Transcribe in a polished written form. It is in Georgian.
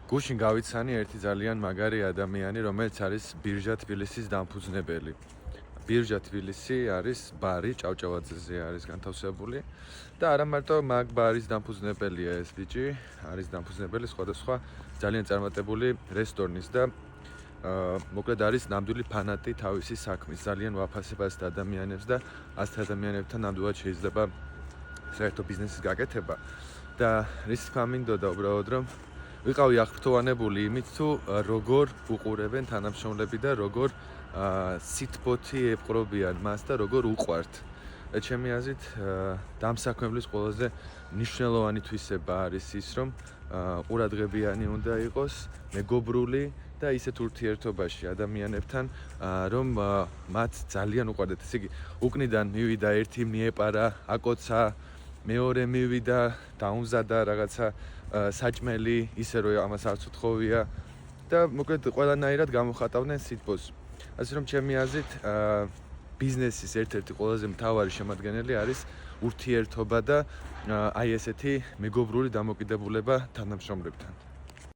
გუშინ გავიცანი ერთი ძალიან მაგარი ადამიანი, რომელიც არის ბირჟა თბილისის დამფუძნებელი. ბირჟა თბილისი არის ბარი, ჭავჭავაძეზე არის განთავსებული და არა მარტო მაგ ბარის დამფუძნებელია ეს ბიჭი, არის დამფუძნებელი სხვადასხვა ძალიან წარმატებული რესტორნის და მოკლედ არის ნამდვილი ფანატი თავისი საქმის, ძალიან ვაფასებს ადამიანებს და ასეთ ადამიანებთან ნამდვილად შეიძლება საერთო ბიზნესის გაკეთება და რის თქმა მინდოდა უბრალოდ რომ ვიყავი აღფრთოვანებული იმით თუ როგორ უყურებენ თანამშრომლები და როგორ სიტბოთი ეპყრობიან მას და როგორ უყვართ. ჩემი აზრით დამსაქმებლის ყველაზე მნიშვნელოვანი თვისება არის ის რომ ყურადღებიანი უნდა იყოს, მეგობრული და ისეთ ურთიერთობაში ადამიანებთან რომ მათ ძალიან უყვარდეთ. ესე იგი უკნიდან მივიდა ერთი მიეპარა, აკოცა, მეორე მივიდა, დაუმზადა რაღაცა საჭმელი, ისე რომ ამას არც უთხოვია და მოკლედ ყველანაირად გამოხატავდნენ სიტბოს. ასე რომ ჩემი აზრით ბიზნესის ერთ-ერთი ყველაზე მთავარი შემადგენელი არის ურთიერთობა და აი ესეთი მეგობრული დამოკიდებულება თანამშრომლებთან.